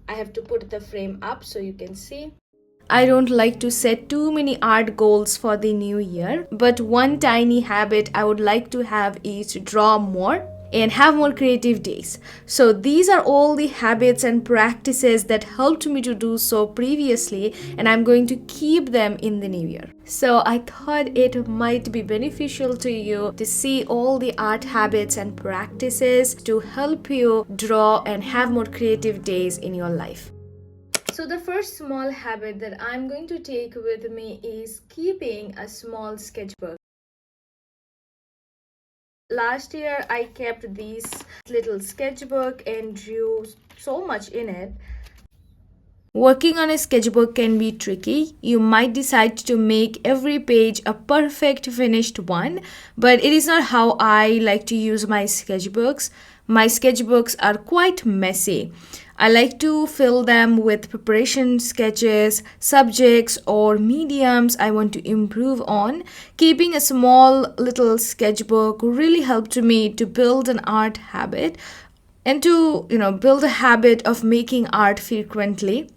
I have to put the frame up so you can see. I don't like to set too many art goals for the new year, but one tiny habit I would like to have is to draw more and have more creative days. So these are all the habits and practices that helped me to do so previously, and I'm going to keep them in the new year. So I thought it might be beneficial to you to see all the art habits and practices to help you draw and have more creative days in your life. So the first small habit that I'm going to take with me is keeping a small sketchbook. Last year I kept this little sketchbook and drew so much in it. Working on a sketchbook can be tricky. You might decide to make every page a perfect finished one, but it is not how I like to use my sketchbooks. My sketchbooks are quite messy. I like to fill them with preparation sketches, subjects, or mediums I want to improve on. Keeping a small little sketchbook really helped me to build an art habit and to, build a habit of making art frequently.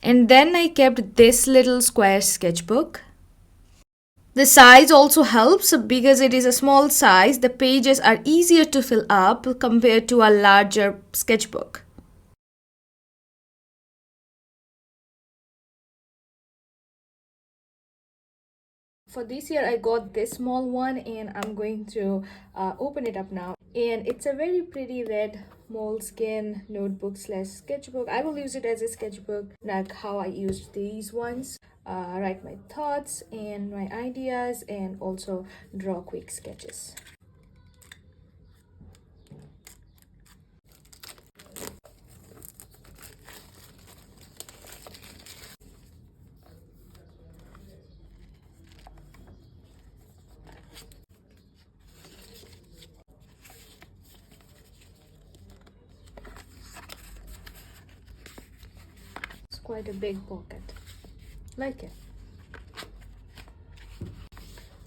And then I kept this little square sketchbook. The size also helps because it is a small size. The pages are easier to fill up compared to a larger sketchbook. For this year I got this small one and I'm going to open it up now, and it's a very pretty red moleskin notebook slash sketchbook. I will use it as a sketchbook like how I used these ones. Write my thoughts and my ideas and also draw quick sketches. It's quite a big pocket. Like it.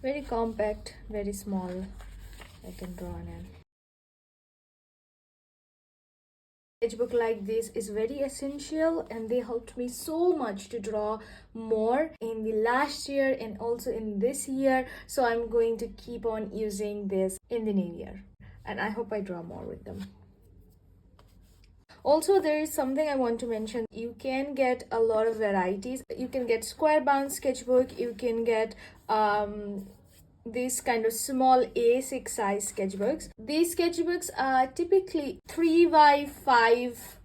Very compact, very small. I can draw on it. Sketchbook like this is very essential and they helped me so much to draw more in the last year and also in this year. So I'm going to keep on using this in the new year and I hope I draw more with them. Also, there is something I want to mention. You can get a lot of varieties. You can get square bound sketchbook. You can get these kind of small A6 size sketchbooks. These sketchbooks are typically 3 by 5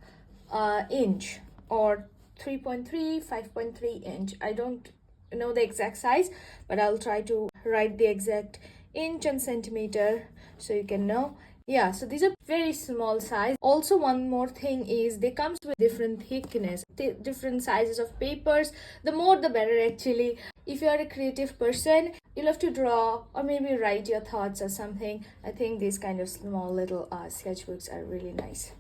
inch or 3.3, 5.3 inch. I don't know the exact size, but I'll try to write the exact inch and centimeter so you can know. Yeah, so these are very small size. Also, one more thing is they comes with different thickness, different sizes of papers. The more the better actually. If you are a creative person, you love to draw or maybe write your thoughts or something, I think these kind of small little sketchbooks are really nice.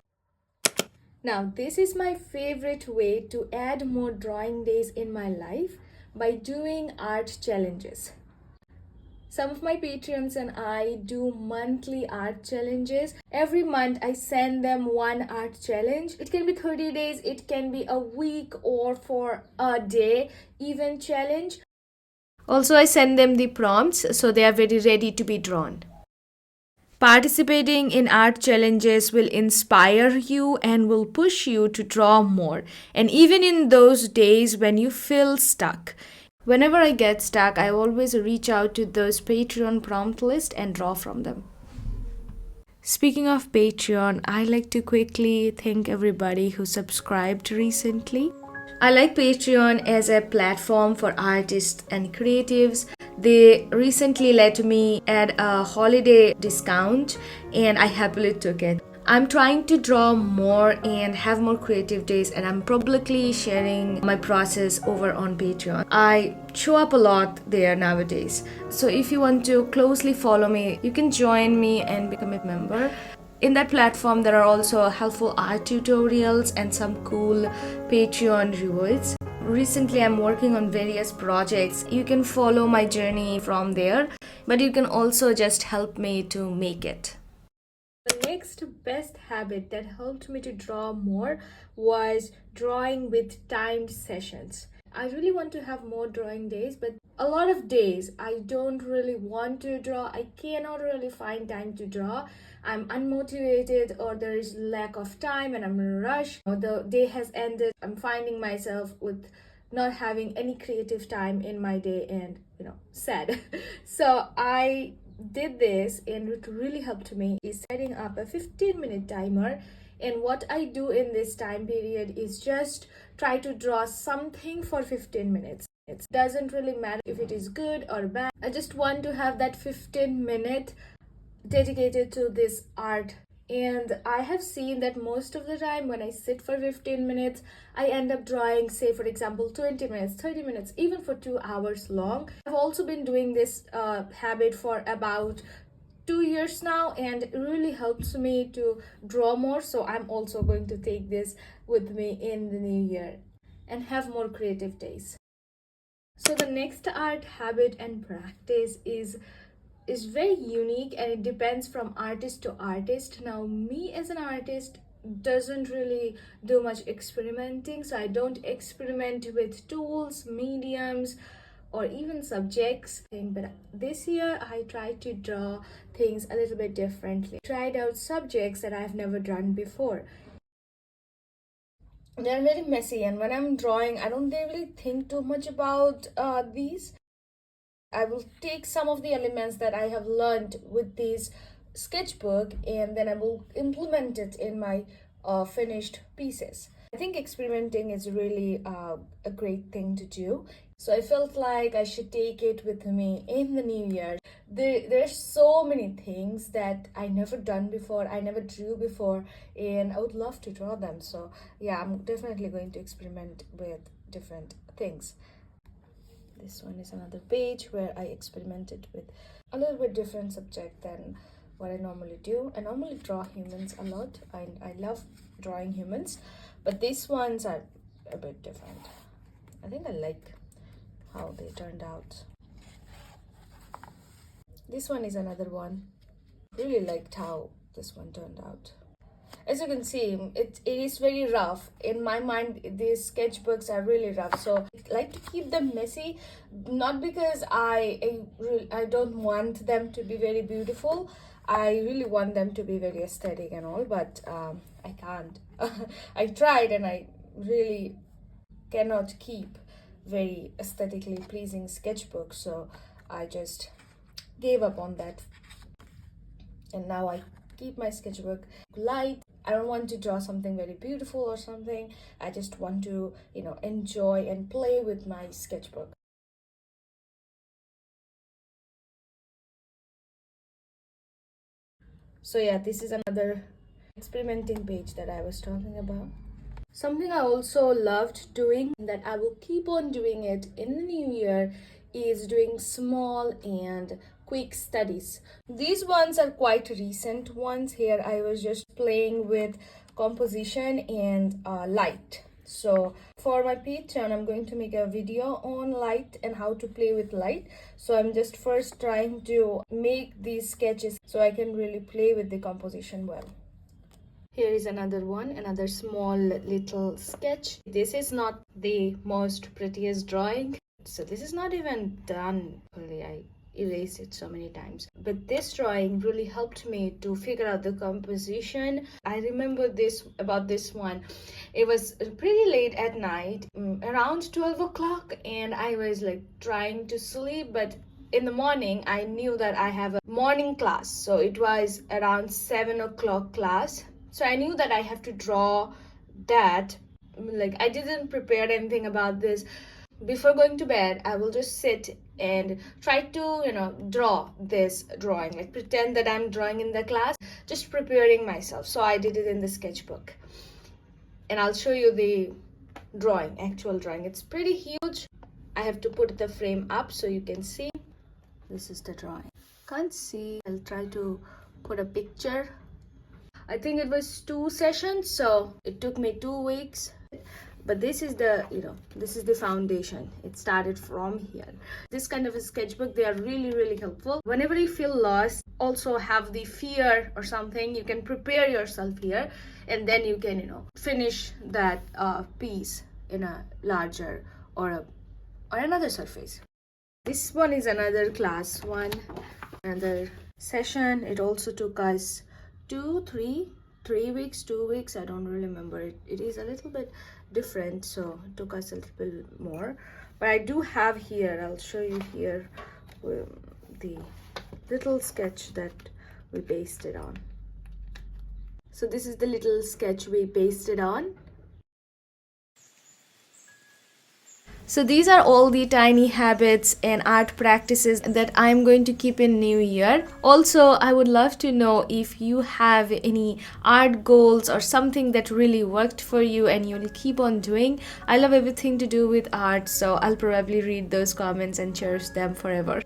Now, this is my favorite way to add more drawing days in my life by doing art challenges. Some of my Patreons and I do monthly art challenges. Every month I send them one art challenge. It can be 30 days, it can be a week or for a day even challenge. Also, I send them the prompts so they are very ready to be drawn. Participating in art challenges will inspire you and will push you to draw more. And even in those days when you feel stuck, whenever I get stuck, I always reach out to those Patreon prompt list and draw from them. Speaking of Patreon, I like to quickly thank everybody who subscribed recently. I like Patreon as a platform for artists and creatives. They recently let me add a holiday discount and I happily took it. I'm trying to draw more and have more creative days, and I'm publicly sharing my process over on Patreon. I show up a lot there nowadays. So if you want to closely follow me, you can join me and become a member. In that platform, there are also helpful art tutorials and some cool Patreon rewards. Recently, I'm working on various projects. You can follow my journey from there, but you can also just help me to make it. The next best habit that helped me to draw more was drawing with timed sessions. I really want to have more drawing days, but a lot of days I don't really want to draw. I cannot really find time to draw. I'm unmotivated, or there is lack of time and I'm in a rush, or the day has ended. I'm finding myself with not having any creative time in my day, and sad. So I did this, and it really helped me is setting up a 15-minute timer. And what I do in this time period is just try to draw something for 15 minutes. It doesn't really matter if it is good or bad. I just want to have that 15-minute dedicated to this art. And I have seen that most of the time when I sit for 15 minutes, I end up drawing, say, for example, 20 minutes, 30 minutes, even for 2 hours long. I've also been doing this habit for about 2 years now, and it really helps me to draw more. So I'm also going to take this with me in the new year and have more creative days. So the next art habit and practice is very unique, and it depends from artist to artist. Now, me as an artist doesn't really do much experimenting, so I don't experiment with tools, mediums, or even subjects. But this year I tried to draw things a little bit differently. Tried out subjects that I've never done before. They're very messy, and when I'm drawing, I don't really think too much about these. I will take some of the elements that I have learned with this sketchbook, and then I will implement it in my finished pieces. I think experimenting is really a great thing to do. So I felt like I should take it with me in the new year. There's so many things that I never done before, I never drew before, and I would love to draw them. So yeah, I'm definitely going to experiment with different things. This one is another page where I experimented with a little bit different subject than what I normally do. I normally draw humans a lot. I love drawing humans, but these ones are a bit different. I think I like how they turned out. This one is another one. Really liked how this one turned out. As you can see, it is very rough. In my mind, these sketchbooks are really rough, so I like to keep them messy, not because I don't want them to be very beautiful. I really want them to be very aesthetic and all, but I can't. I tried, and I really cannot keep very aesthetically pleasing sketchbooks, so I just gave up on that. And now I keep my sketchbook light. I don't want to draw something very beautiful or something. I just want to, enjoy and play with my sketchbook. So yeah, this is another experimenting page that I was talking about. Something I also loved doing, that I will keep on doing it in the new year, is doing small and quick studies. These ones are quite recent ones. Here I was just playing with composition and light. So for my Patreon, I'm going to make a video on light and how to play with light. So I'm just first trying to make these sketches so I can really play with the composition well. Here is another one, another small little sketch. This is not the most prettiest drawing. So this is not even done fully. I erased it so many times. But this drawing really helped me to figure out the composition. I remember about this one. It was pretty late at night, around 12 o'clock, and I was like trying to sleep, but in the morning I knew that I have a morning class. So it was around 7 o'clock class. So I knew that I have to draw that. Like, I didn't prepare anything about this. Before going to bed, I will just sit and try to, draw this drawing. Like, pretend that I'm drawing in the class, just preparing myself. So I did it in the sketchbook. And I'll show you the drawing, actual drawing. It's pretty huge. I have to put the frame up so you can see. This is the drawing. Can't see. I'll try to put a picture. I think it was 2 sessions, so it took me 2 weeks. but this is the, you know, this is the foundation. It started from here. This kind of a sketchbook, they are really helpful. Whenever you feel lost, also have the fear or something, you can prepare yourself here, and then you can, you know, finish that piece in a larger or another surface. This one is another class one, another session. It also took us 3 weeks, 2 weeks, I don't really remember. It is a little bit different, so it took us a little bit more. But I do have here, I'll show you here, the little sketch that we pasted on. So this is the little sketch we pasted on. So these are all the tiny habits and art practices that I'm going to keep in New Year. Also, I would love to know if you have any art goals or something that really worked for you and you'll keep on doing. I love everything to do with art, so I'll probably read those comments and cherish them forever.